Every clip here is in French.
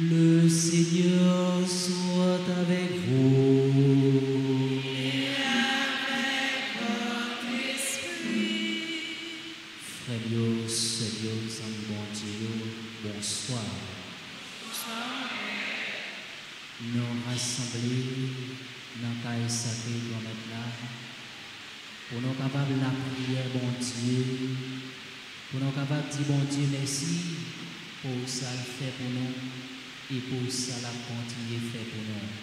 Le Seigneur soit avec vous. Et avec votre esprit. Frères, seigneurs, amis, bon Dieu, bonsoir. Bonsoir. Nous rassemblés dans le cahier sacré de notre là, pour nous capables de la prière, bon Dieu, pour nous capables de dire, bon Dieu, merci pour ça le fait pour nous et pour ça la continuer fait pour nous.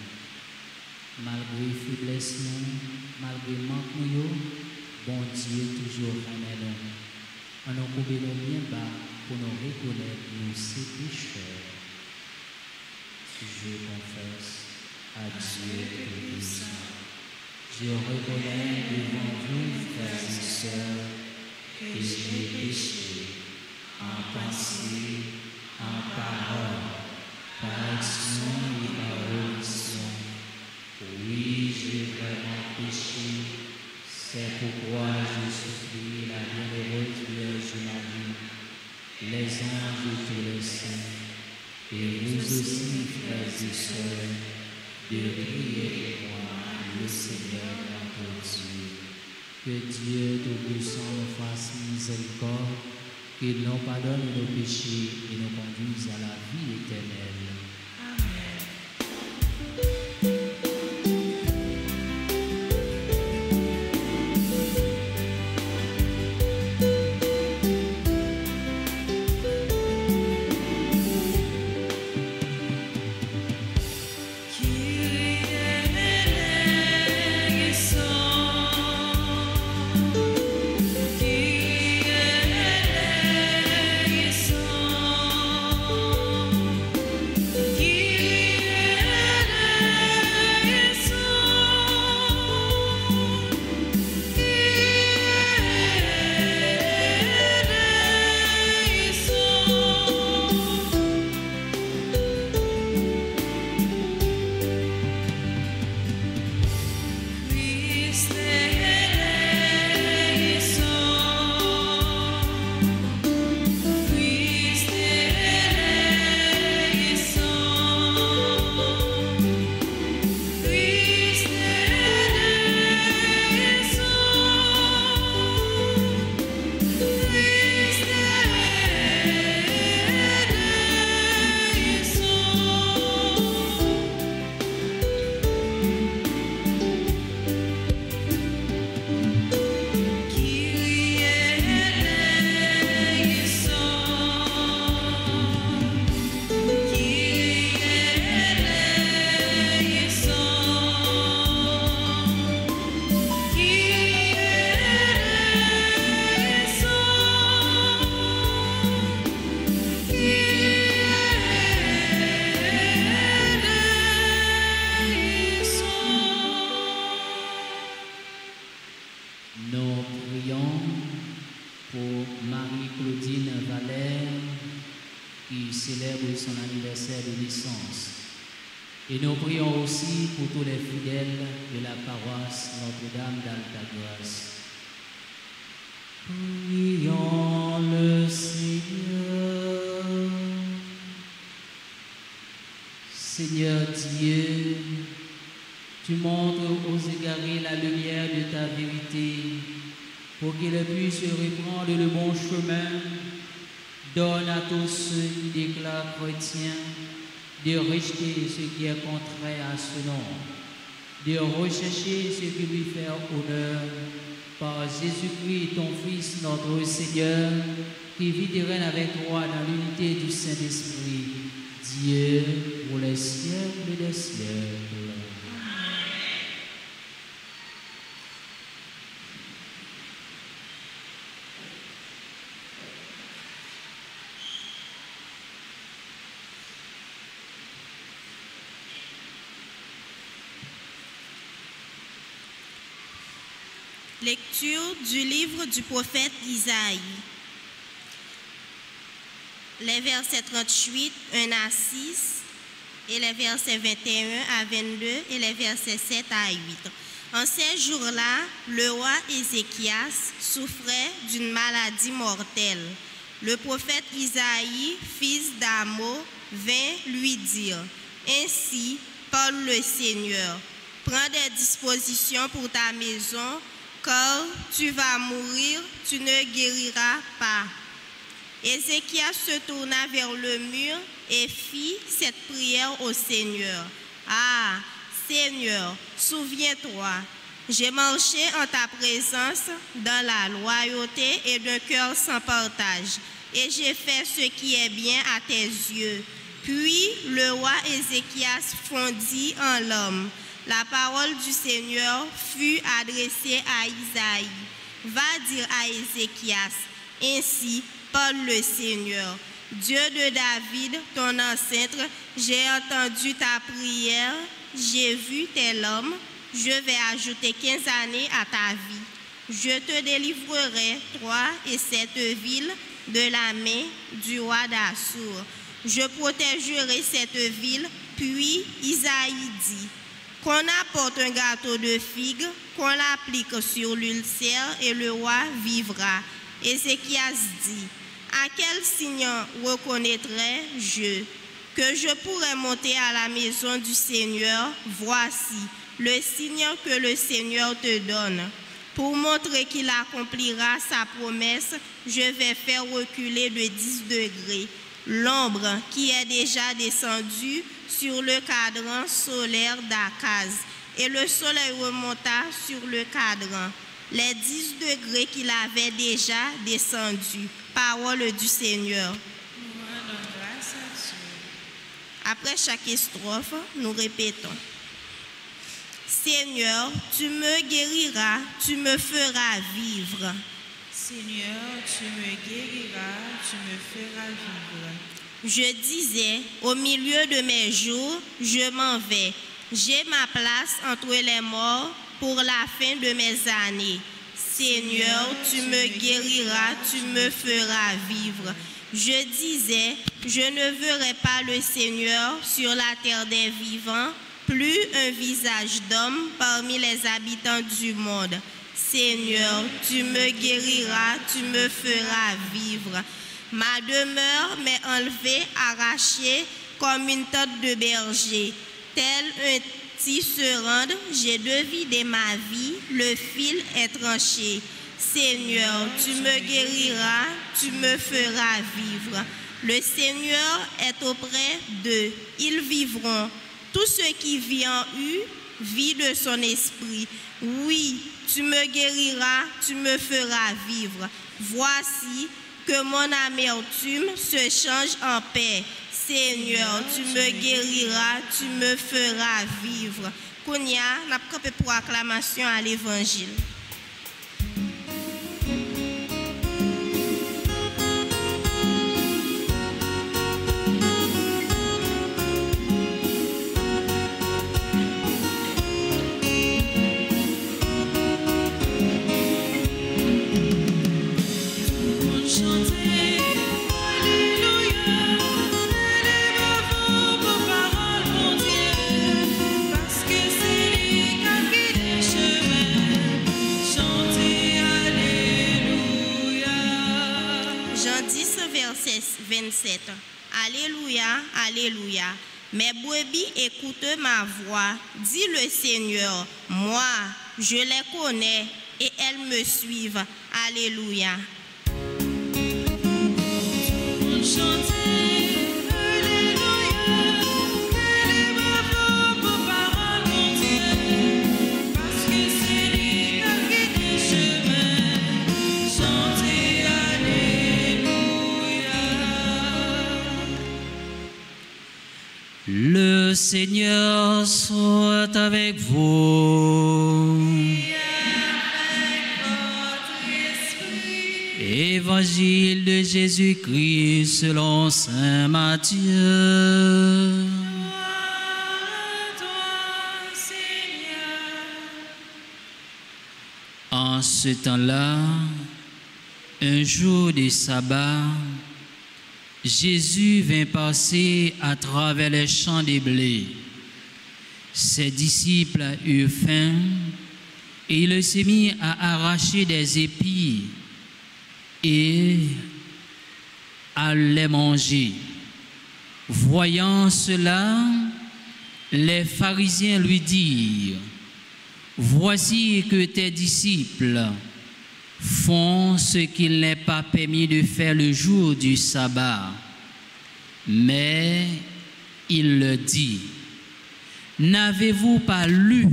Malgré faiblesse nous, malgré manque nous, bon Dieu toujours ramène nous. On nous coupe nous bien bas pour nous reconnaître nous ces pécheurs. Je confesse à Dieu Tout-Puissant. Je reconnais devant vous, frères et sœurs, que j'ai péché en pensée, en parole, par action et par omission. Oui, j'ai vraiment péché. C'est pourquoi je supplie la bienheureuse Vierge Marie, les anges et tous les saints, et vous aussi, frères et sœurs, de prier pour moi, le Seigneur notre Dieu. Que Dieu Tout-Puissant nous fasse miséricorde, qu'il nous pardonne nos péchés et nous conduise à la vie éternelle. Et nous prions aussi pour tous les fidèles de la paroisse Notre-Dame d'Altagrace. Prions le Seigneur. Seigneur Dieu, tu montres aux égarés la lumière de ta vérité pour qu'ils puissent reprendre le bon chemin. Donne à tous ceux qui déclarent chrétiens de rejeter ce qui est contraire à ce nom, de rechercher ce qui lui fait honneur par Jésus-Christ, ton Fils, notre Seigneur, qui vit et règne avec toi dans l'unité du Saint-Esprit, Dieu pour les siècles des siècles. Lecture du livre du prophète Isaïe. Les versets 38, 1 à 6, et les versets 21 à 22, et les versets 7 à 8. En ces jours-là, le roi Ézéchias souffrait d'une maladie mortelle. Le prophète Isaïe, fils d'Amo, vint lui dire, ainsi parle le Seigneur, prends des dispositions pour ta maison, car tu vas mourir, tu ne guériras pas. Ézéchias se tourna vers le mur et fit cette prière au Seigneur. Ah, Seigneur, souviens-toi, j'ai marché en ta présence dans la loyauté et d'un cœur sans partage, et j'ai fait ce qui est bien à tes yeux. Puis le roi Ézéchias fondit en larmes. La parole du Seigneur fut adressée à Isaïe. Va dire à Ézéchias, ainsi parle le Seigneur, Dieu de David, ton ancêtre, j'ai entendu ta prière, j'ai vu tes larmes, je vais ajouter 15 années à ta vie. Je te délivrerai, toi et cette ville, de la main du roi d'Assur. Je protégerai cette ville. Puis Isaïe dit, qu'on apporte un gâteau de figues, qu'on l'applique sur l'ulcère et le roi vivra. Ézéchias dit, à quel signe reconnaîtrai-je que je pourrais monter à la maison du Seigneur? Voici le signe que le Seigneur te donne. Pour montrer qu'il accomplira sa promesse, je vais faire reculer de 10 degrés l'ombre qui est déjà descendue sur le cadran solaire d'Akaz, et le soleil remonta sur le cadran. Les 10 degrés qu'il avait déjà descendus. Parole du Seigneur. Après chaque strophe, nous répétons. Seigneur, tu me guériras, tu me feras vivre. Seigneur, tu me guériras, tu me feras vivre. Je disais, au milieu de mes jours, je m'en vais. J'ai ma place entre les morts pour la fin de mes années. Seigneur, tu me guériras, tu me feras vivre. Je disais, je ne verrai pas le Seigneur sur la terre des vivants, plus un visage d'homme parmi les habitants du monde. Seigneur, tu me guériras, tu me feras vivre. Ma demeure m'est enlevée, arrachée comme une tente de berger. Tel un tisserand, j'ai devidé ma vie, le fil est tranché. Seigneur, tu me guériras, tu me feras vivre. Le Seigneur est auprès d'eux, ils vivront. Tout ce qui vit en eux vit de son esprit. Oui, tu me guériras, tu me feras vivre. Voici que mon amertume se change en paix. Seigneur, tu me guériras, tu me feras vivre. Kounia, n'a pas pour acclamation à l'évangile. Verset 27. Alléluia, alléluia. Mes brebis écoutent ma voix, dit le Seigneur. Moi, je les connais et elles me suivent. Alléluia. Le Seigneur soit avec vous. Évangile de Jésus-Christ selon saint Matthieu. En ce temps-là, un jour de sabbat, Jésus vint passer à travers les champs de blé. Ses disciples eurent faim et il se mit à arracher des épis et à les manger. Voyant cela, les pharisiens lui dirent, « Voici que tes disciples font ce qu'il n'est pas permis de faire le jour du sabbat. » Mais il leur dit, « N'avez-vous pas lu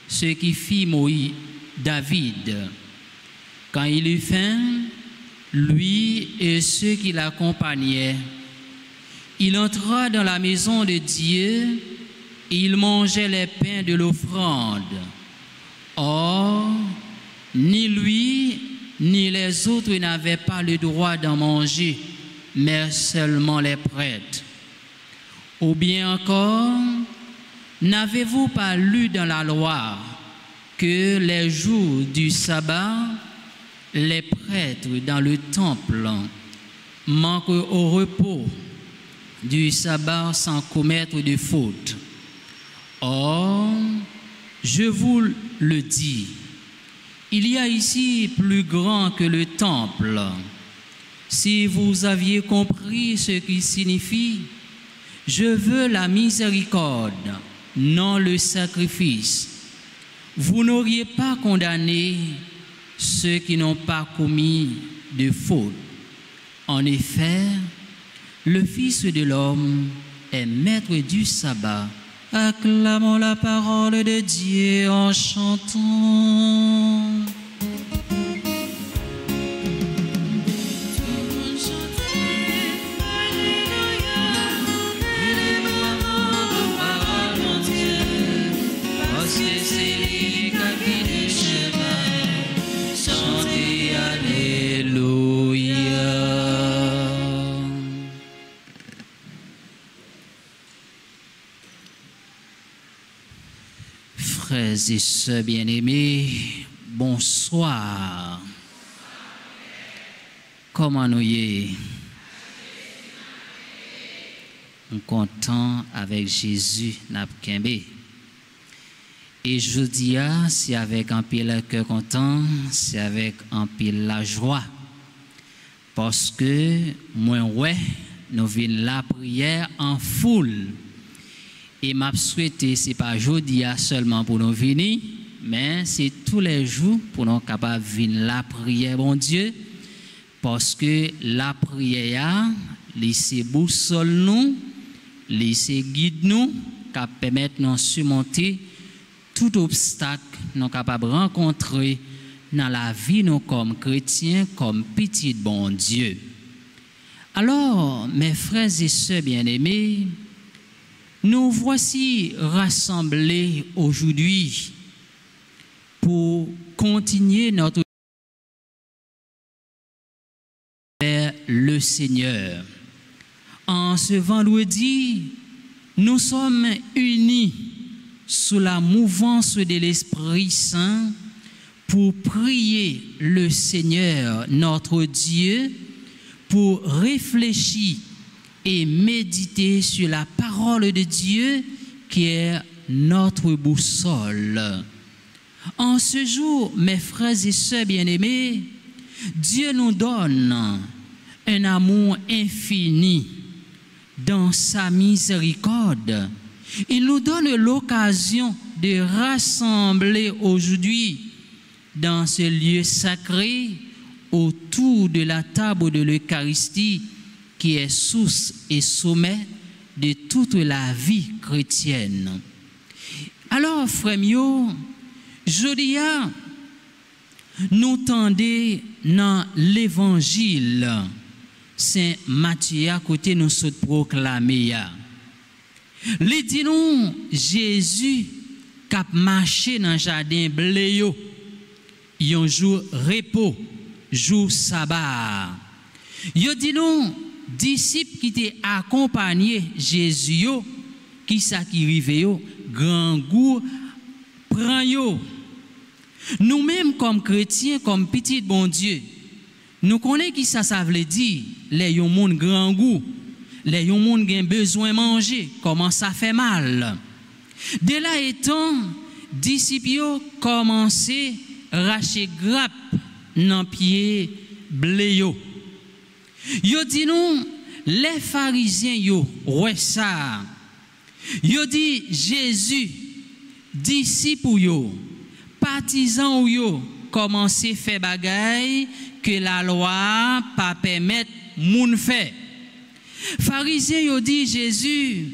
ce qui fit David quand il eut faim, lui et ceux qui l'accompagnaient? Il entra dans la maison de Dieu et il mangeait les pains de l'offrande. Or, ni lui ni les autres n'avaient pas le droit d'en manger, mais seulement les prêtres. Ou bien encore, n'avez-vous pas lu dans la loi que les jours du sabbat, les prêtres dans le temple manquent au repos du sabbat sans commettre de faute? Or, je vous le dis, il y a ici plus grand que le temple. Si vous aviez compris ce qui signifie « Je veux la miséricorde, non le sacrifice », vous n'auriez pas condamné ceux qui n'ont pas commis de faute. En effet, le Fils de l'homme est maître du sabbat. Acclamons la parole de Dieu en chantant. Frères et sœurs bien-aimés, bonsoir. Comment nous y sommes contents avec Jésus n'abkembe. Et je dis, c'est avec un pile cœur content, c'est avec un pile la joie. Parce que, moi, ouais, nous venons la prière en foule. Et m'a souhaité, ce n'est pas aujourd'hui seulement pour nous venir, mais c'est tous les jours pour nous capables de venir la prière, bon Dieu, parce que la prière, laissez boussole nous, laissez guide nous, qui permettre de surmonter tout obstacle que nous sommes capables de rencontrer dans la vie nous comme chrétiens, comme petits bon Dieu. Alors, mes frères et sœurs bien-aimés, nous voici rassemblés aujourd'hui pour continuer notre vers le Seigneur. En ce vendredi, nous sommes unis sous la mouvance de l'Esprit Saint pour prier le Seigneur, notre Dieu, pour réfléchir et méditer sur la parole de Dieu qui est notre boussole. En ce jour, mes frères et sœurs bien-aimés, Dieu nous donne un amour infini dans sa miséricorde. Il nous donne l'occasion de rassembler aujourd'hui dans ce lieu sacré autour de la table de l'Eucharistie qui est source et sommet de toute la vie chrétienne. Alors, frères mieux, je dis, nous tendez dans l'évangile Saint Matthieu à côté nous sommes proclamés. Les dit nous, Jésus cap marché dans le jardin bléo, un jour repos, jour sabbat. Yo dit nous, disciples qui étaient accompagnés Jésus, qui ça qui rive grand goût prend yo. Nous-mêmes comme chrétiens, comme petits bon Dieu, nous connaissons qui ça veut dire, les yon moun grand goût, les yon moun gen besoin de manger, comment ça fait mal. De là étant, disciples commencé racher grappe dans pied blé yo. Yo dit nous, les pharisiens yo ouais ça. Yo dit Jésus disciples yo, partisans yo commencer faire bagaille que la loi pas permettre moun faire. Pharisiens yo dit Jésus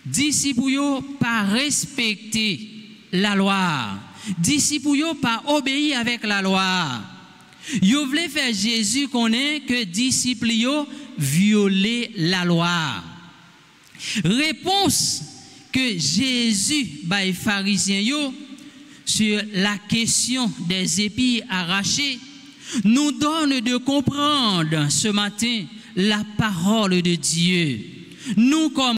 disciples yo pas respecter la loi. Disciples yo pas obéir avec la loi. Yo voulait faire Jésus connaît que disciples yo violer la loi. Réponse que Jésus bay pharisiens yo sur la question des épis arrachés nous donne de comprendre ce matin la parole de Dieu. Nous comme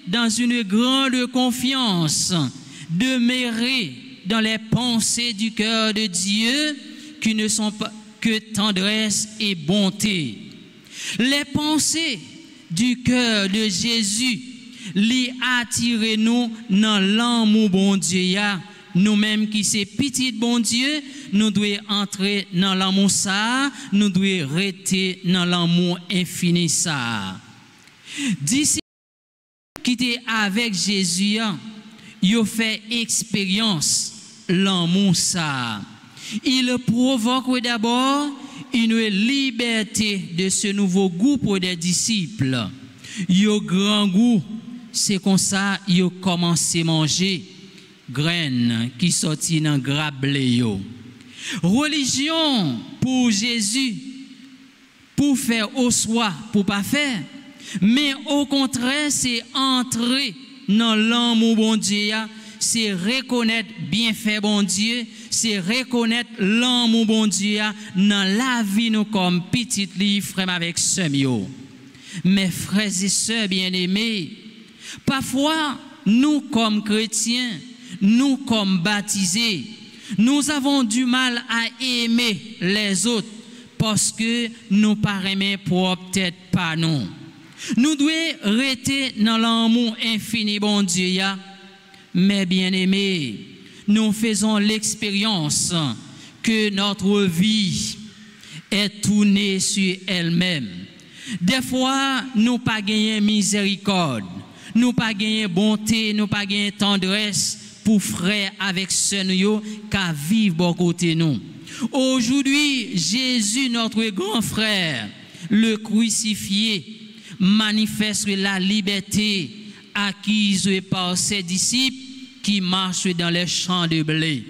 dans une grande confiance demeurer dans les pensées du cœur de Dieu qui ne sont pas que tendresse et bonté. Les pensées du cœur de Jésus li attire nous dans l'amour bon Dieu. Nous-mêmes qui c'est petit bon Dieu, nous devons entrer dans l'amour ça, nous devons rester dans l'amour infini ça. D'ici qui était avec Jésus, il a fait expérience l'amour ça. Il provoque d'abord une liberté de ce nouveau groupe des disciples. Il a grand goût, c'est comme ça il a commencé à manger graines qui sortent dans grablé yo. Religion pour Jésus, pour faire au soi, pour pas faire. Mais au contraire, c'est entrer dans l'amour bon Dieu, c'est reconnaître bienfait bon Dieu, c'est reconnaître l'amour bon Dieu dans la vie nous comme petit livre frère avec semio. Mes frères et sœurs bien-aimés, parfois nous comme chrétiens, nous comme baptisés, nous avons du mal à aimer les autres parce que nous pas aimer pour peut-être pas nous. Nous devons rester dans l'amour infini, bon Dieu. Mais bien aimés, nous faisons l'expérience que notre vie est tournée sur elle-même. Des fois, nous pas gagner miséricorde, nous pas gagner bonté, nous pas gagner tendresse pour frères avec sœurs qui vivent bon côté nous. Aujourd'hui, Jésus, notre grand frère, le crucifié, manifeste la liberté acquise par ses disciples qui marchent dans les champs de blé.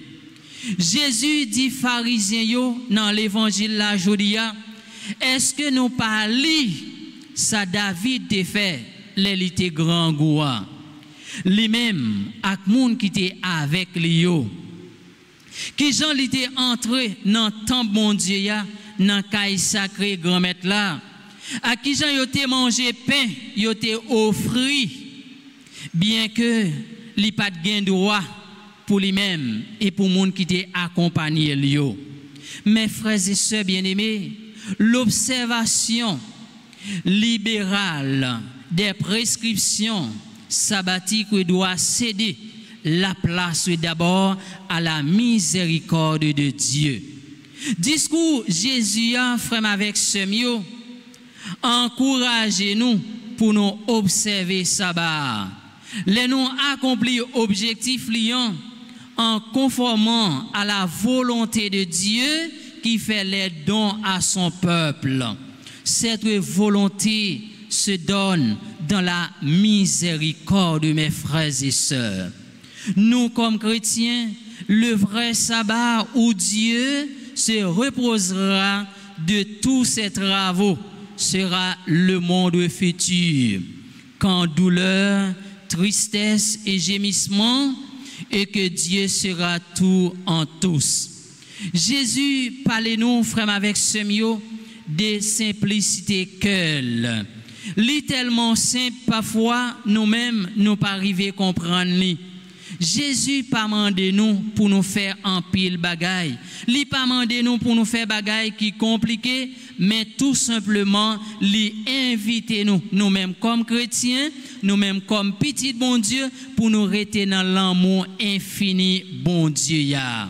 Jésus dit pharisiens dans l'évangile la jodia, est-ce que nous pas li ça David te fait les était grand goua lui-même ak moun qui était avec lui qui Jean était entré dans temple bon Dieu dans caille sacré grand maître là à qui Jean yote mangé pain yote offri bien que li pas gain droit pour lui-même et pour monde qui était accompagné lui. Mes frères et sœurs bien-aimés, l'observation libérale des prescriptions sabbatiques doit céder la place d'abord à la miséricorde de Dieu. Discours Jésus frère avec semio, encouragez-nous pour nous observer sabbat. Les nous accomplir objectif liant en conformant à la volonté de Dieu qui fait les dons à son peuple. Cette volonté se donne dans la miséricorde, mes frères et sœurs. Nous, comme chrétiens, le vrai sabbat où Dieu se reposera de tous ses travaux sera le monde futur, quand douleur, tristesse et gémissement, et que Dieu sera tout en tous. Jésus, parlez-nous, frère, avec semio, de simplicité qu'elle. Littéralement simple, parfois, nous-mêmes, nous pas arriver à comprendre. Jésus pas mandé nous pour nous faire en pile bagaille. Li pas mandé nous pour nous faire bagaille qui compliqué, mais tout simplement li inviter nous-mêmes comme chrétiens, nous-mêmes comme petit bon Dieu, pour nous rester dans l'amour infini bon Dieu ya.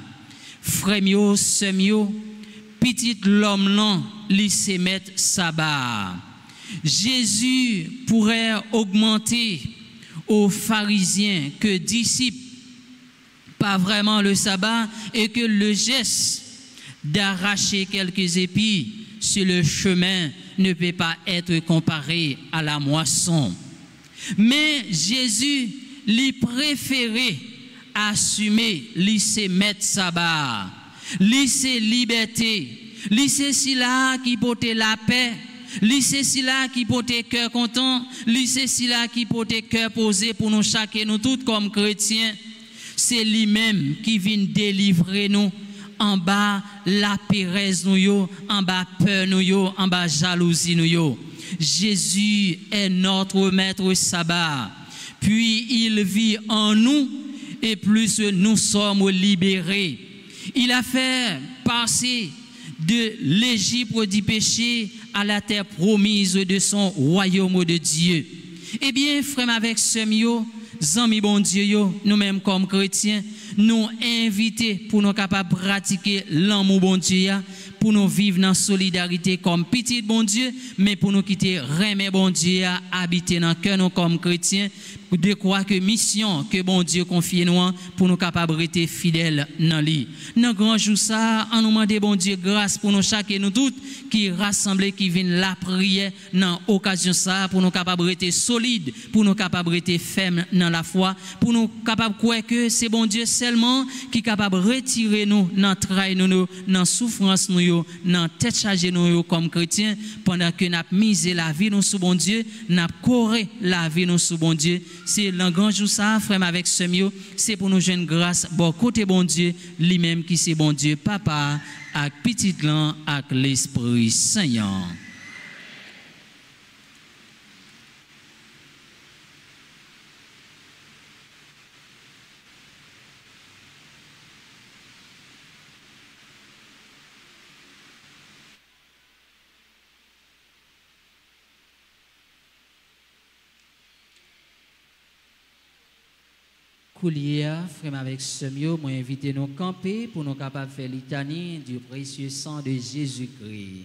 Frère mio, sœur mio, petit l'homme là, li se mettre sabbat. Jésus pourrait augmenter aux pharisiens que disciples pas vraiment le sabbat et que le geste d'arracher quelques épis sur le chemin ne peut pas être comparé à la moisson. Mais Jésus lui préférait assumer, lui se mettre sabbat, lui se liberté, lui c'est cela qui portait la paix, lui c'est cela qui portait cœur content, lui c'est cela qui portait cœur posé pour nous chacun nous tous comme chrétiens. C'est lui-même qui vient délivrer nous en bas la pérèse nous yo, en bas peur nous yo, en bas jalousie nous yo. Jésus est notre maître sabbat. Puis il vit en nous et plus nous sommes libérés. Il a fait passer de l'Égypte du péché à la terre promise de son royaume de Dieu. Eh bien, frère avec sœurs, amis bon Dieu, nous-mêmes comme chrétiens, nous inviter pour nous capables de pratiquer l'amour bon Dieu, pour nous vivre dans la solidarité comme petit bon Dieu, mais pour nous quitter remet bon Dieu, habiter dans le cœur nous comme chrétiens, de croire que mission que bon Dieu confie nous pour nous capables d'être fidèles dans lui. Dans grand jour ça, en nous demandant bon Dieu grâce pour nous chacun nous toutes qui rassemblés qui viennent la prière dans occasion ça pour nous capables d'être solides, pour nous capables d'être fermes dans la foi, pour nous capables de croire que c'est bon Dieu seulement qui est capable de retirer nous dans travail nous dans souffrance nous dans tête chargée nous comme chrétiens pendant que n'a misé la vie nous sous bon Dieu, n'a coré la vie nous sous bon Dieu. C'est le grand jour ça, frère avec ce c'est pour nous joindre grâce, bon côté bon Dieu, lui-même qui c'est bon Dieu, papa, avec petit lan, avec l'Esprit Saint. Frère avec Semio, moi invité nous camper pour nous capables de faire litanie du précieux sang de Jésus-Christ.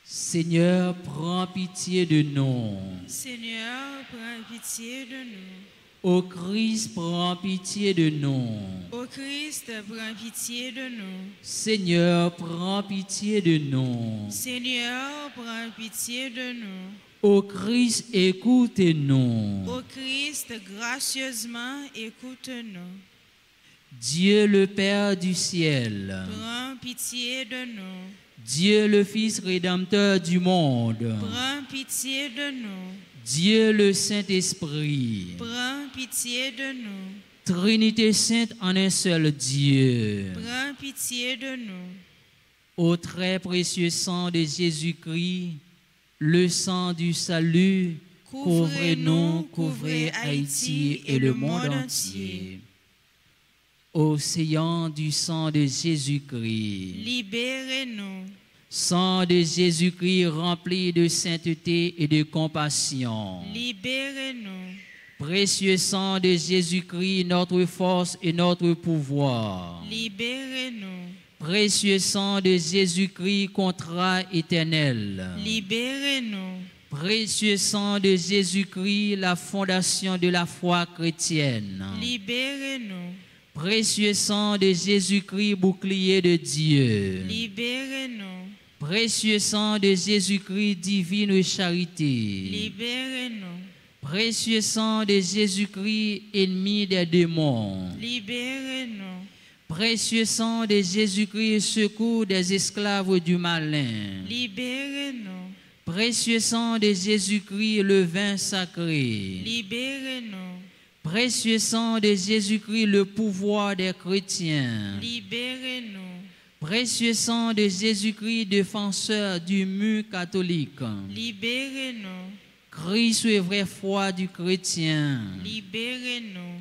Seigneur, prends pitié de nous. Seigneur, prends pitié de nous. Ô Christ, prends pitié de nous. Ô Christ, prends pitié de nous. Seigneur, prends pitié de nous. Seigneur, prends pitié de nous. Ô Christ, écoute-nous. Ô Christ, gracieusement, écoute-nous. Dieu le Père du ciel. Prends pitié de nous. Dieu le Fils rédempteur du monde. Prends pitié de nous. Dieu le Saint-Esprit. Prends pitié de nous. Trinité sainte en un seul Dieu. Prends pitié de nous. Au très précieux sang de Jésus-Christ, le sang du salut, couvrez-nous, couvrez Haïti et le monde entier. Océan du sang de Jésus-Christ, libérez-nous. Sang de Jésus-Christ rempli de sainteté et de compassion, libérez-nous. Précieux sang de Jésus-Christ, notre force et notre pouvoir, libérez-nous. Précieux sang de Jésus-Christ, contrat éternel, libérez-nous. Précieux sang de Jésus-Christ, la fondation de la foi chrétienne, libérez-nous. Précieux sang de Jésus-Christ, bouclier de Dieu, libérez-nous. Précieux sang de Jésus-Christ, divine charité, libérez-nous. Précieux sang de Jésus-Christ, ennemi des démons, libérez-nous. Précieux sang de Jésus-Christ, secours des esclaves du malin, libérez-nous. Précieux sang de Jésus-Christ, le vin sacré, libérez-nous. Précieux sang de Jésus-Christ, le pouvoir des chrétiens, libérez-nous. Précieux sang de Jésus-Christ, défenseur du mur catholique, libérez-nous. Christ et vraie foi du chrétien, libérez-nous.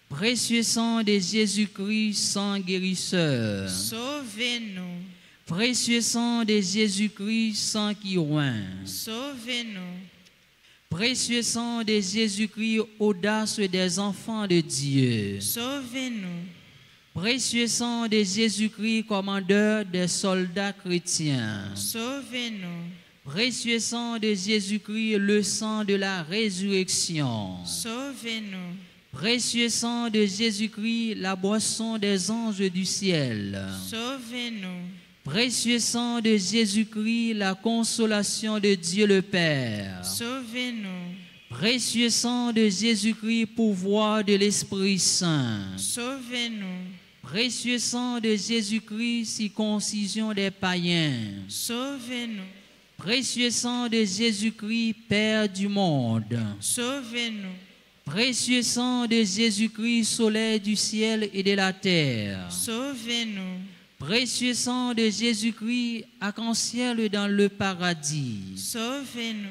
Précieux sang de Jésus-Christ, sang guérisseur, sauvez-nous. Précieux sang de Jésus-Christ, sang qui oint, sauvez-nous. Précieux sang de Jésus-Christ, audace des enfants de Dieu, sauvez-nous. Précieux sang de Jésus-Christ, commandeur des soldats chrétiens. Sauvez-nous. Précieux sang de Jésus-Christ, le sang de la résurrection. Sauvez-nous. Précieux sang de Jésus-Christ, la boisson des anges du ciel. Sauvez-nous. Précieux sang de Jésus-Christ, la consolation de Dieu le Père. Sauvez-nous. Précieux sang de Jésus-Christ, pouvoir de l'Esprit Saint. Sauvez-nous. Précieux sang de Jésus-Christ, circoncision des païens. Sauvez-nous. Précieux sang de Jésus-Christ, Père du monde. Sauvez-nous. Précieux sang de Jésus-Christ, soleil du ciel et de la terre. Sauvez-nous. Précieux sang de Jésus-Christ, arc-en-ciel dans le paradis. Sauvez-nous.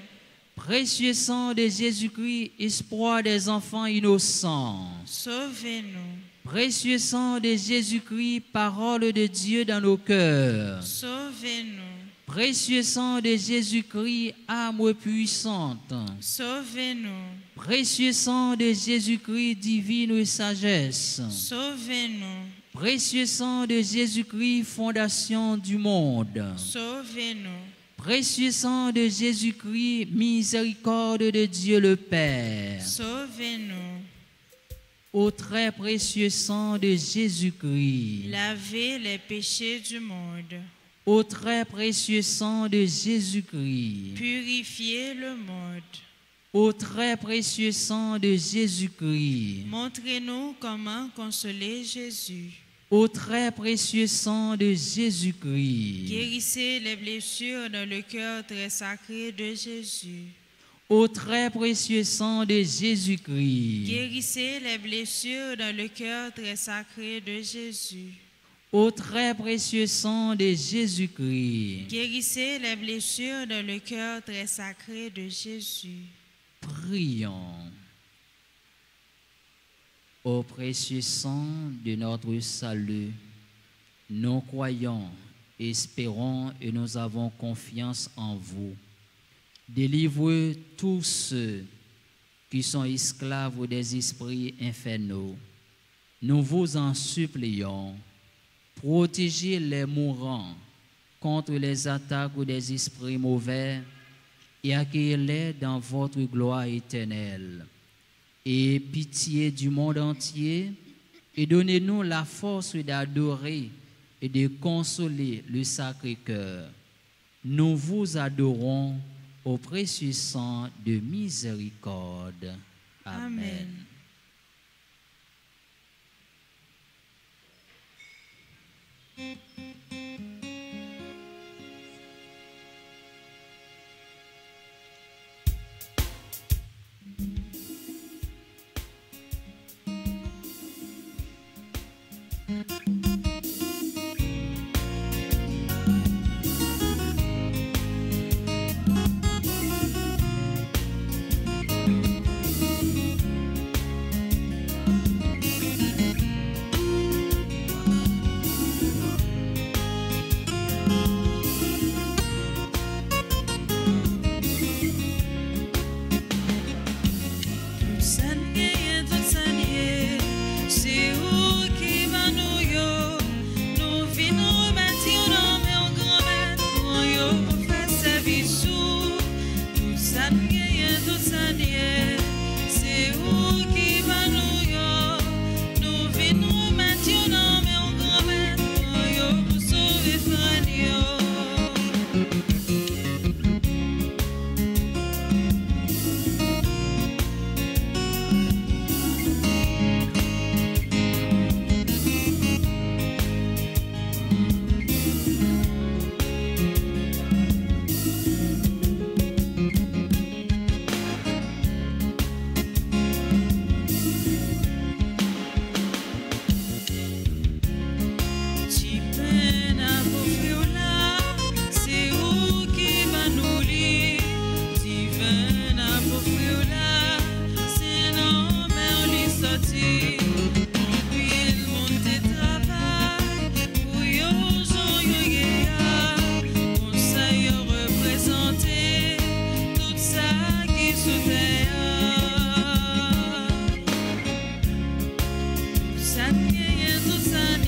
Précieux sang de Jésus-Christ, espoir des enfants innocents. Sauvez-nous. Précieux sang de Jésus-Christ, parole de Dieu dans nos cœurs. Sauvez-nous. Précieux sang de Jésus-Christ, âme puissante. Sauvez-nous. Précieux sang de Jésus-Christ, divine sagesse. Sauvez-nous. Précieux sang de Jésus-Christ, fondation du monde. Sauvez-nous. Précieux sang de Jésus-Christ, miséricorde de Dieu le Père. Sauvez-nous. Au très précieux sang de Jésus-Christ. Lavez les péchés du monde. Au très précieux sang de Jésus-Christ. Purifiez le monde. Au très précieux sang de Jésus-Christ. Montrez-nous comment consoler Jésus. Au très précieux sang de Jésus-Christ. Guérissez les blessures dans le cœur très sacré de Jésus. Au très précieux sang de Jésus-Christ. Guérissez les blessures dans le cœur très sacré de Jésus. Au très précieux sang de Jésus-Christ. Guérissez les blessures dans le cœur très sacré de Jésus. Prions. Au précieux sang de notre salut, nous croyons, espérons et nous avons confiance en vous. Délivrez tous ceux qui sont esclaves des esprits infernaux. Nous vous en supplions. Protégez les mourants contre les attaques des esprits mauvais et accueillez-les dans votre gloire éternelle. Et pitié du monde entier, et donnez-nous la force d'adorer et de consoler le Sacré-Cœur. Nous vous adorons au précieux sang de miséricorde. Amen. Amen. Sanye, tout ça.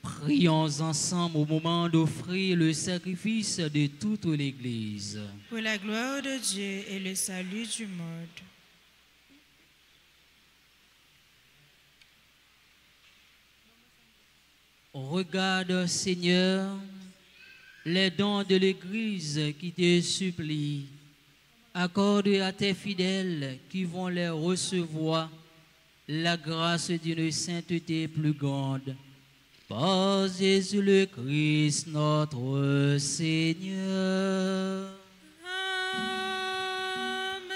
Prions ensemble au moment d'offrir le sacrifice de toute l'Église. Pour la gloire de Dieu et le salut du monde. Regarde, Seigneur, les dons de l'Église qui te supplient. Accorde à tes fidèles qui vont les recevoir la grâce d'une sainteté plus grande. Par Jésus le Christ, notre Seigneur. Amen.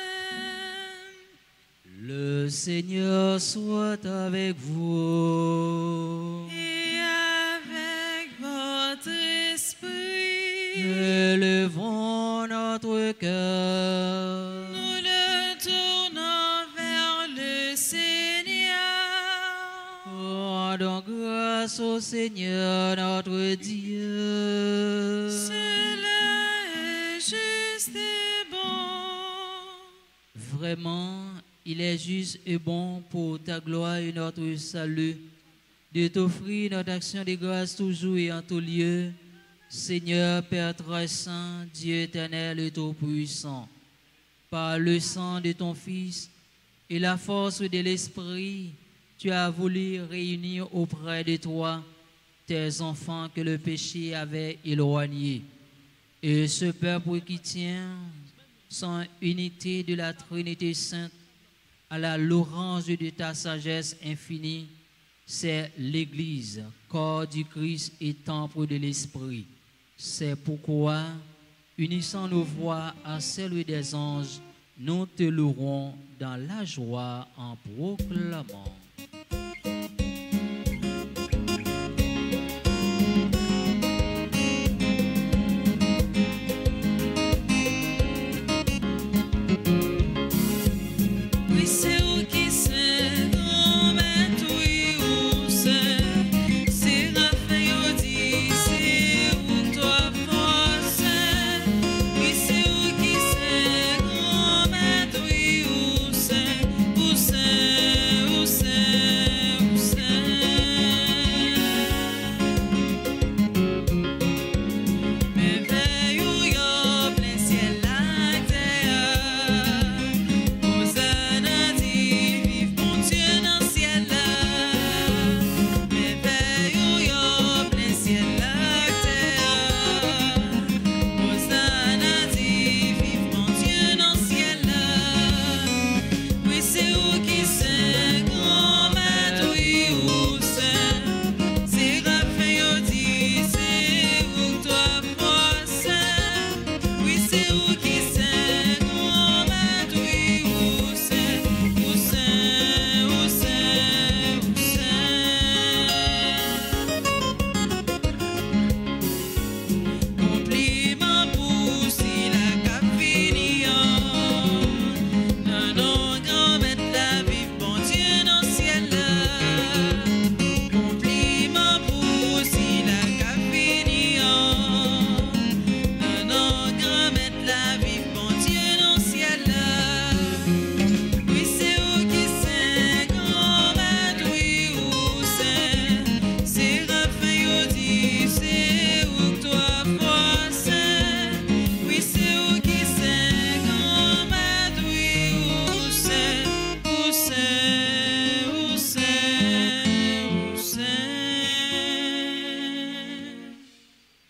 Le Seigneur soit avec vous. Et avec votre esprit. Élevons notre cœur. Nous le tournons vers le Seigneur. Rendons grâce au Seigneur notre Dieu. Cela est juste et bon. Vraiment, il est juste et bon pour ta gloire et notre salut de t'offrir notre action de grâce toujours et en tout lieu. Seigneur, Père très saint, Dieu éternel et tout-puissant, par le sang de ton Fils et la force de l'Esprit, tu as voulu réunir auprès de toi tes enfants que le péché avait éloignés. Et ce peuple qui tient sans unité de la Trinité Sainte à la louange de ta sagesse infinie, c'est l'Église, corps du Christ et temple de l'Esprit. C'est pourquoi, unissant nos voix à celles des anges, nous te louerons dans la joie en proclamant.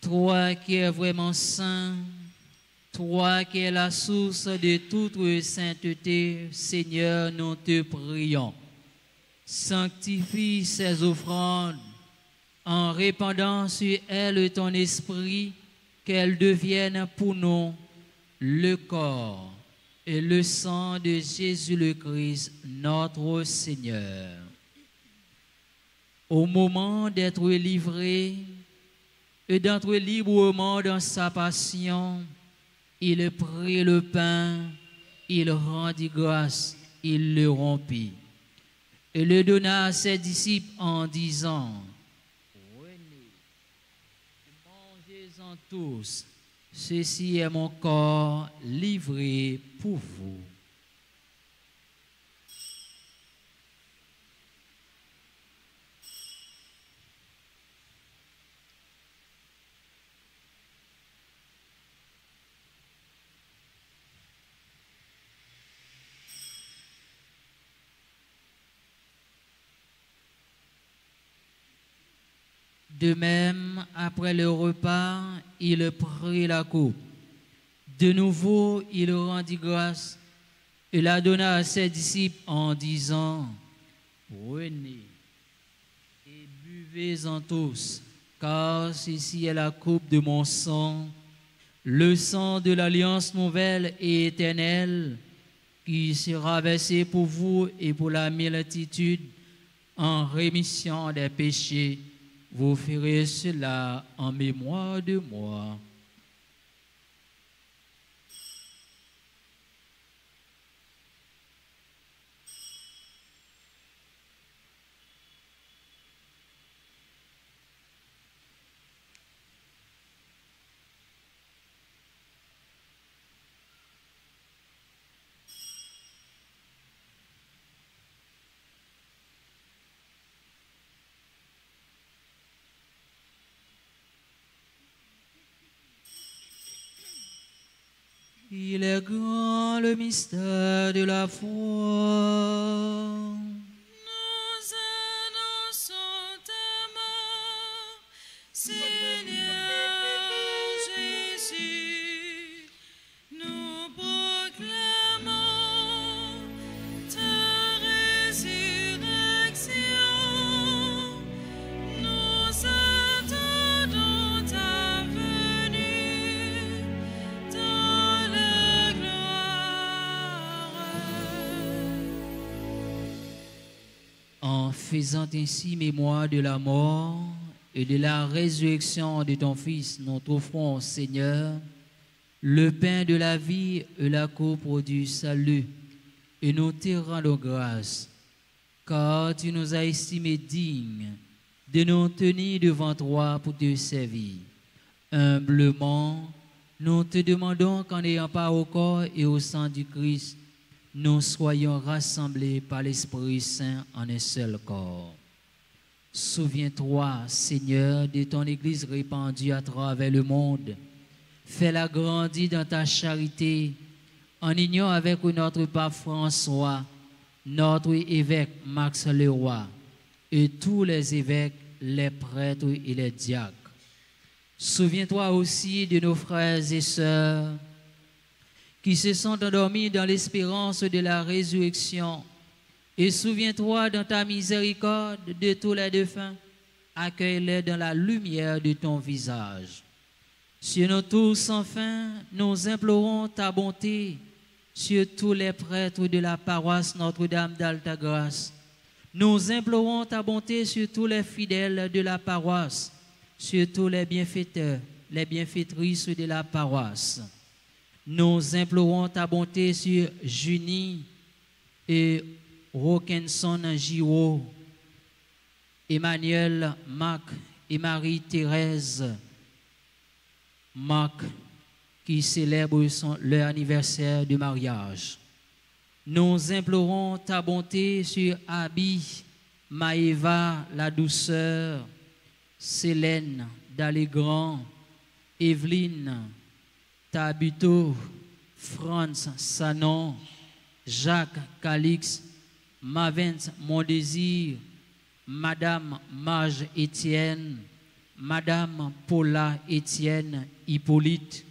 Toi qui es vraiment saint, toi qui es la source de toute sainteté, Seigneur, nous te prions. Sanctifie ces offrandes en répandant sur elles ton esprit, qu'elles deviennent pour nous le corps et le sang de Jésus le Christ, notre Seigneur. Au moment d'être livré, et d'entrer librement dans sa passion. Il prit le pain, il rendit grâce, il le rompit et le donna à ses disciples en disant: Prenez, mangez-en tous, ceci est mon corps livré pour vous. De même, après le repas, il prit la coupe. De nouveau, il rendit grâce et la donna à ses disciples en disant: Prenez et buvez-en tous, car ceci est la coupe de mon sang, le sang de l'alliance nouvelle et éternelle, qui sera versé pour vous et pour la multitude en rémission des péchés. Vous ferez cela en mémoire de moi. Il est grand le mystère de la foi. Nous annonçons ta mort, Seigneur Jésus. Nous proclamons ta résurrection. Nous attendons ta venue dans la gloire. En faisant ainsi mémoire de la mort et de la résurrection de ton Fils, nous t'offrons, Seigneur, le pain de la vie et la coupe du salut, et nous te rendons grâce, car tu nous as estimés dignes de nous tenir devant toi pour te servir. Humblement, nous te demandons qu'en ayant part au corps et au sang du Christ, nous soyons rassemblés par l'Esprit Saint en un seul corps. Souviens-toi, Seigneur, de ton Église répandue à travers le monde. Fais-la grandir dans ta charité, en union avec notre pape François, notre évêque Max Leroy, et tous les évêques, les prêtres et les diacres. Souviens-toi aussi de nos frères et sœurs qui se sont endormis dans l'espérance de la résurrection. Et souviens-toi dans ta miséricorde de tous les défunts. Accueille-les dans la lumière de ton visage. Sur nous tous, enfin, nous implorons ta bonté sur tous les prêtres de la paroisse Notre-Dame d'Altagrace. Nous implorons ta bonté sur tous les fidèles de la paroisse, sur tous les bienfaiteurs, les bienfaitrices de la paroisse. Nous implorons ta bonté sur Junie et Roquenson Giraud, Emmanuel, Marc et Marie-Thérèse Marc, qui célèbrent leur anniversaire de mariage. Nous implorons ta bonté sur Abi, Maëva, la douceur, Célène, Dalégrand, Evelyne, Tabuto, Franz, Sanon, Jacques, Calix, Mavent, Mon Désir, Madame Marge Étienne, Madame Paula Étienne, Hippolyte,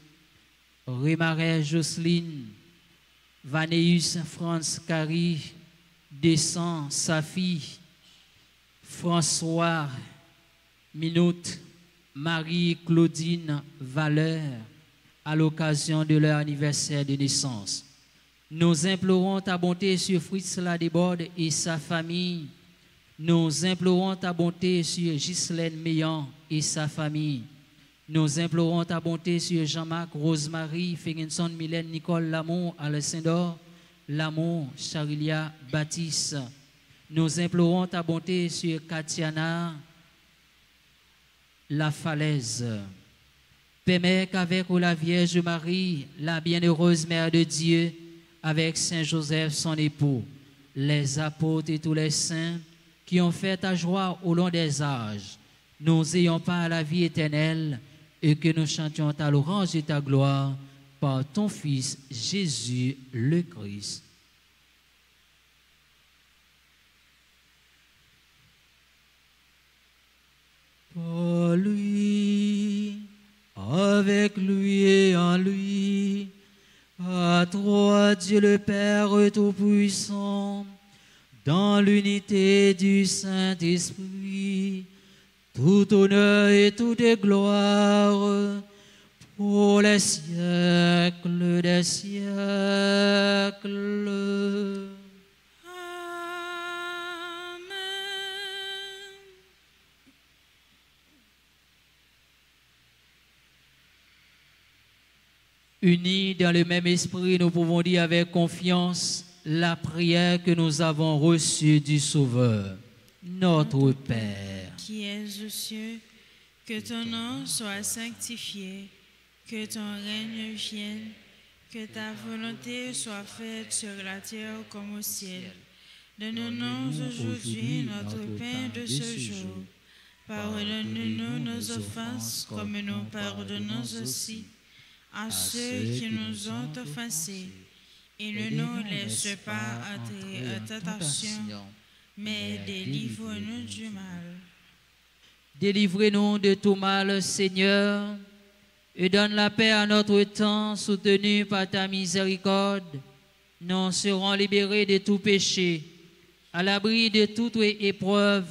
Rémaret Jocelyne, Vanéus Franz Carrie, Descend, Safi, François Minute, Marie-Claudine Valeur, à l'occasion de leur anniversaire de naissance. Nous implorons ta bonté sur Fritz Ladeborde et sa famille. Nous implorons ta bonté sur Ghislaine Meillan et sa famille, Nous implorons ta bonté sur Jean-Marc, Rosemary, Ferguson, Mylène, Nicole, Lamont, Alessandor, Lamont, Charilia, Baptiste. Nous implorons ta bonté sur Katiana, La Falaise. Permets qu'avec la Vierge Marie, la bienheureuse Mère de Dieu, avec Saint Joseph, son époux, les apôtres et tous les saints qui ont fait ta joie au long des âges, nous ayons pas la vie éternelle et que nous chantions ta louange et ta gloire par ton Fils Jésus le Christ. Par lui, avec lui et en lui, à toi Dieu le Père Tout-Puissant, dans l'unité du Saint-Esprit, tout honneur et toute gloire pour les siècles des siècles. Unis dans le même esprit, nous pouvons dire avec confiance la prière que nous avons reçue du Sauveur. Notre Père, qui es aux cieux, que ton nom soit sanctifié, que ton règne vienne, que ta volonté soit faite sur la terre comme au ciel. Donne-nous aujourd'hui notre pain de ce jour. Pardonne-nous nos offenses comme nous pardonnons aussi à ceux qui nous ont offensés. Et ne nous laisse pas entrer en tentation, mais délivre-nous du mal. Délivrez-nous de tout mal, Seigneur, et donne la paix à notre temps, soutenu par ta miséricorde. Nous serons libérés de tout péché, à l'abri de toute épreuve,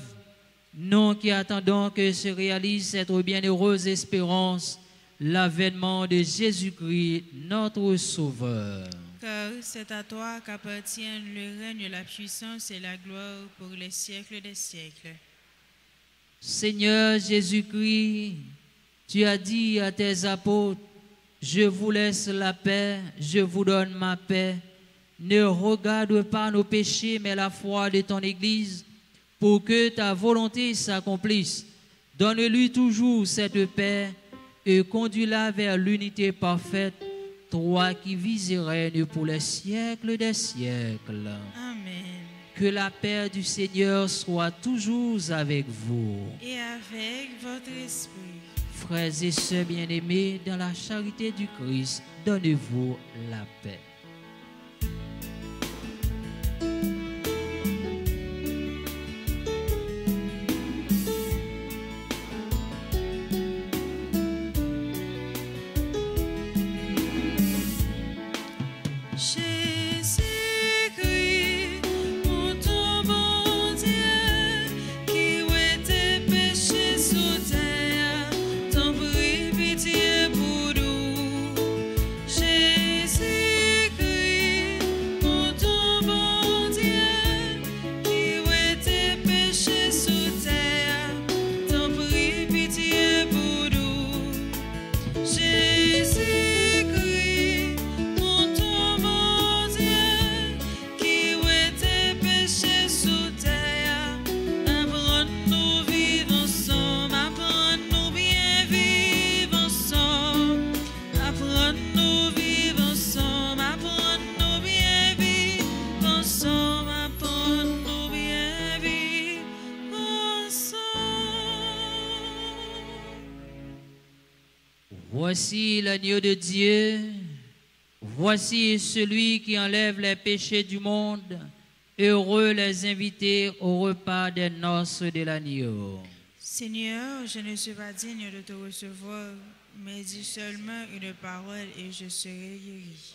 nous qui attendons que se réalise cette bienheureuse espérance, l'avènement de Jésus-Christ, notre Sauveur. Car c'est à toi qu'appartiennent le règne, la puissance et la gloire pour les siècles des siècles. Seigneur Jésus-Christ, tu as dit à tes apôtres, je vous laisse la paix, je vous donne ma paix. Ne regarde pas nos péchés, mais la foi de ton Église, pour que ta volonté s'accomplisse. Donne-lui toujours cette paix et conduis-la vers l'unité parfaite, toi qui vis et règnes pour les siècles des siècles. Amen. Que la paix du Seigneur soit toujours avec vous. Et avec votre esprit. Frères et sœurs bien-aimés, dans la charité du Christ, donnez-vous la paix. Voici l'agneau de Dieu, voici celui qui enlève les péchés du monde. Heureux les invités au repas des noces de l'agneau. Seigneur, je ne suis pas digne de te recevoir, mais dis seulement une parole et je serai guéri.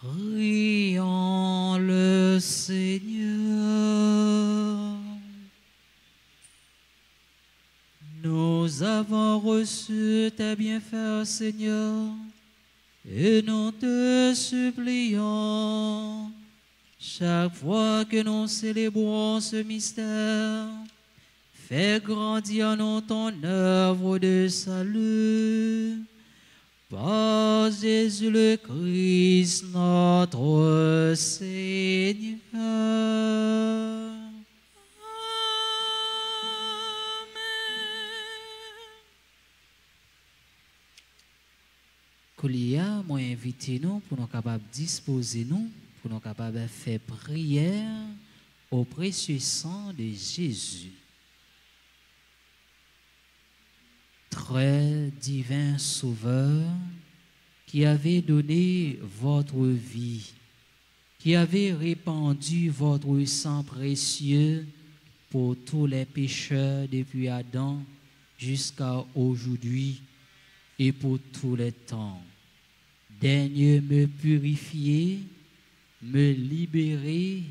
Prions le Seigneur. Nous avons reçu tes bienfaits, Seigneur, et nous te supplions, chaque fois que nous célébrons ce mystère, fais grandir nous ton œuvre de salut. Par Jésus le Christ, notre Seigneur. Koulia, moi invité nous pour nous capables disposer nous, pour nous capables de faire prière au précieux sang de Jésus. Très divin Sauveur, qui avez donné votre vie, qui avez répandu votre sang précieux pour tous les pécheurs depuis Adam jusqu'à aujourd'hui et pour tous les temps. Daigne me purifier, me libérer,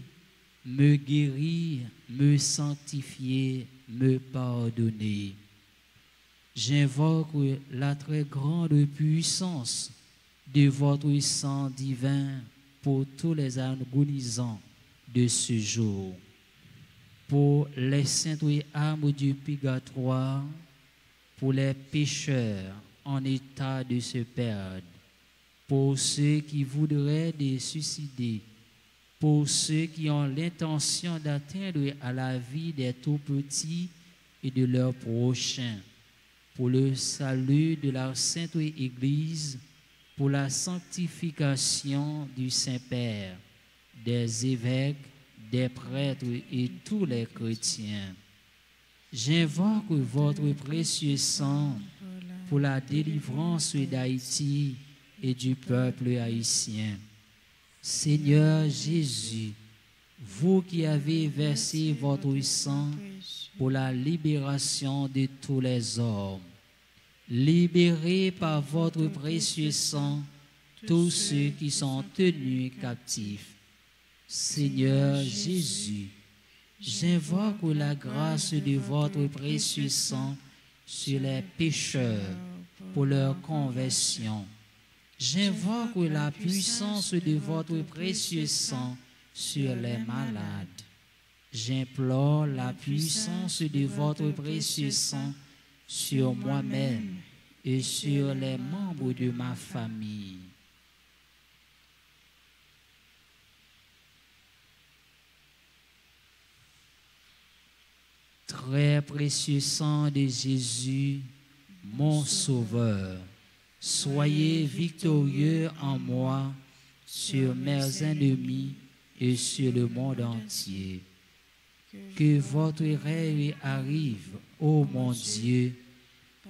me guérir, me sanctifier, me pardonner. J'invoque la très grande puissance de votre sang divin pour tous les agonisants de ce jour, pour les saintes âmes du purgatoire, pour les pécheurs en état de se perdre, pour ceux qui voudraient se suicider, pour ceux qui ont l'intention d'atteindre à la vie des tout-petits et de leurs prochains, pour le salut de la Sainte Église, pour la sanctification du Saint-Père, des évêques, des prêtres et tous les chrétiens. J'invoque votre précieux sang pour la délivrance d'Haïti et du peuple haïtien. Seigneur Jésus, vous qui avez versé votre sang pour la libération de tous les hommes, libérez par votre précieux sang tous ceux qui sont tenus captifs. Seigneur Jésus, j'invoque la grâce de votre précieux sang sur les pécheurs pour leur conversion. J'invoque la puissance de votre précieux sang sur les malades. J'implore la puissance de votre précieux sang sur moi-même et sur les membres de ma famille. Très précieux sang de Jésus, mon Sauveur, soyez victorieux en moi sur mes ennemis et sur le monde entier. Que votre règne arrive, ô mon Dieu,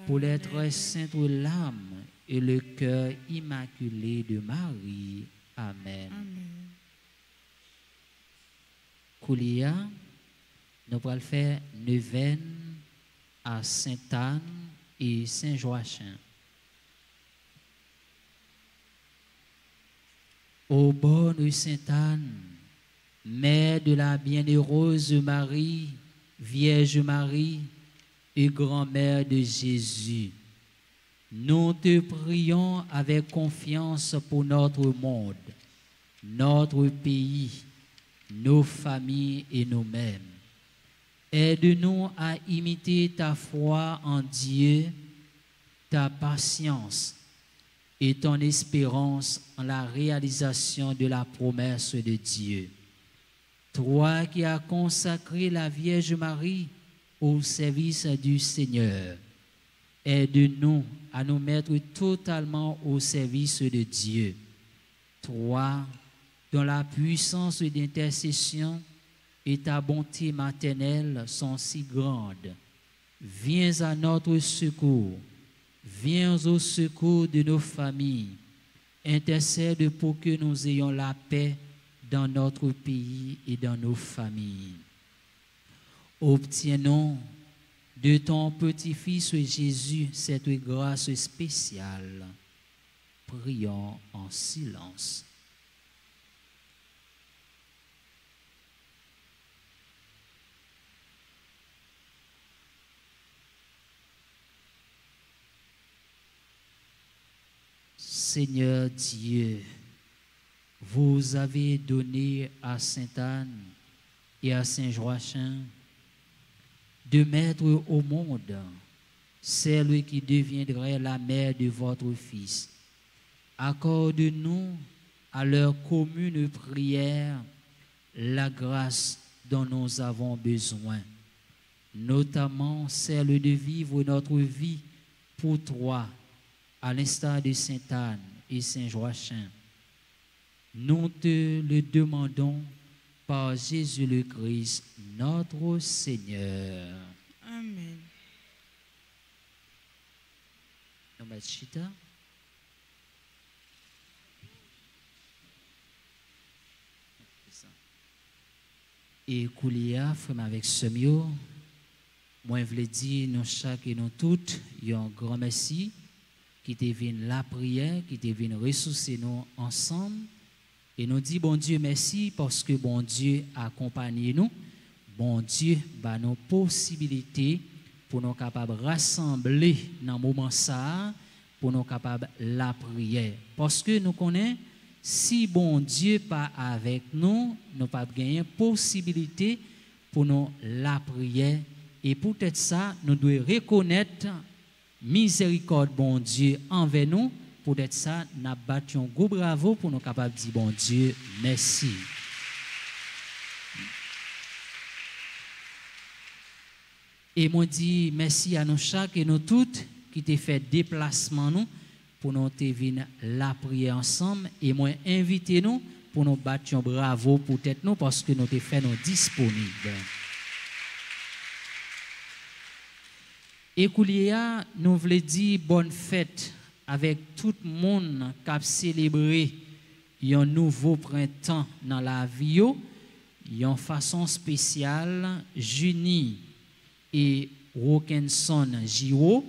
pour les très saintes larmes et le cœur immaculé de Marie. Amen. Amen. Koulia, nous allons faire Neuvaine à Sainte-Anne et Saint-Joachim. Ô bonne Sainte-Anne, Mère de la bienheureuse Marie, Vierge Marie et grand-mère de Jésus, nous te prions avec confiance pour notre monde, notre pays, nos familles et nous-mêmes. Aide-nous à imiter ta foi en Dieu, ta patience et ton espérance en la réalisation de la promesse de Dieu. Toi qui as consacré la Vierge Marie au service du Seigneur, aide-nous à nous mettre totalement au service de Dieu. Toi, dont la puissance d'intercession et ta bonté maternelle sont si grandes, viens à notre secours, viens au secours de nos familles, intercède pour que nous ayons la paix dans notre pays et dans nos familles. Obtiens-nous de ton petit-fils Jésus cette grâce spéciale. Prions en silence. Seigneur Dieu, vous avez donné à Sainte-Anne et à Saint-Joachim de mettre au monde celle qui deviendrait la mère de votre Fils. Accorde-nous à leur commune prière la grâce dont nous avons besoin, notamment celle de vivre notre vie pour toi, à l'instar de Sainte-Anne et Saint-Joachim. Nous te le demandons par Jésus le Christ, notre Seigneur. Amen. Et Koulia, frère avec Semio, moi je voulais dire nous chaque et nous toutes, un grand merci qui te vient la prière, qui te vient ressourcer nous ensemble. Et nous dit bon Dieu merci parce que bon Dieu accompagne nous. Bon Dieu bah nos possibilités pour nous capables rassembler dans moment ça pour nous capables la prière parce que nous connaissons si bon Dieu pas avec nous, nous pas gagner possibilité pour nous la prière et peut-être ça nous devons reconnaître miséricorde bon Dieu envers nous. Pour être ça, nous avons battu un gros bravo pour nous capables de dire bon Dieu, merci. Et moi dis merci à nous chaque et nous toutes qui t'ai fait déplacement nous pour nous te venir la prière ensemble et moi inviter nous pour nous battre un bravo pour tête nous parce que nous te fait nous disponibles. Et Koulia, nous voulons dire bonne fête avec tout le monde qui a célébré un nouveau printemps dans la vie, une façon spéciale, Juni et Wilkinson Giro,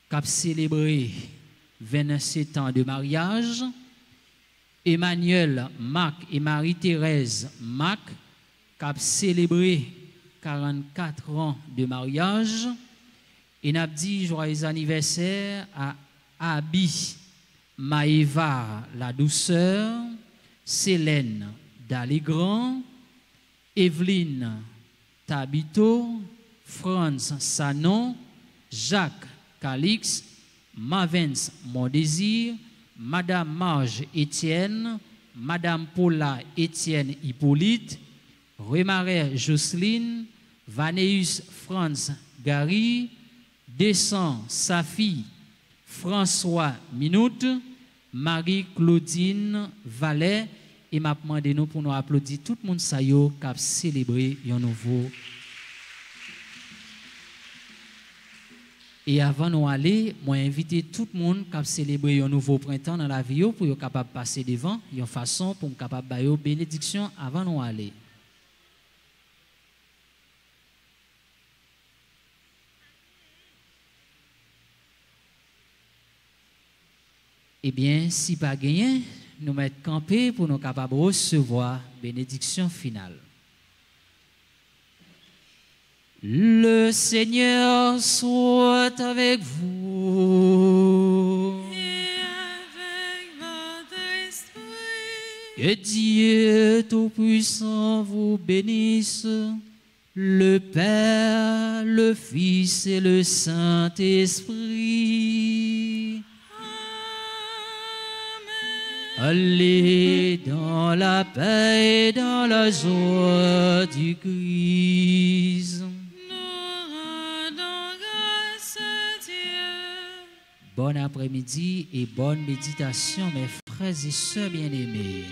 qui a célébré 27 ans de mariage, Emmanuel Mac et Marie-Thérèse Mac, qui a célébré 44 ans de mariage. Et n'a dit joyeux anniversaire à Abi Maëva la douceur, Célène Dalégrand, Evelyne Tabito, Franz Sanon, Jacques Calix, Mavens Mondésir, Madame Marge Étienne, Madame Paula Étienne Hippolyte, Remaret Jocelyne, Vaneus Franz Gary, Descend Safi François Minute, Marie-Claudine Vallet, et m'a demandé nous pour nous applaudir tout le monde qui a célébré un nouveau. Et avant de nous aller, moi invité tout le monde qui a célébré un nouveau printemps dans la vie pour être capable de passer devant, une façon pour être capable de bénédiction avant de nous aller. Eh bien, si pas gagné, nous mettre campé pour nous capables de recevoir bénédiction finale. Le Seigneur soit avec vous. Et avec votre esprit. Que Dieu Tout-Puissant vous bénisse, le Père, le Fils et le Saint-Esprit. Allez dans la paix et dans la joie du Christ. Nous rendons grâce à Dieu. Bon après-midi et bonne méditation, mes frères et sœurs bien-aimés.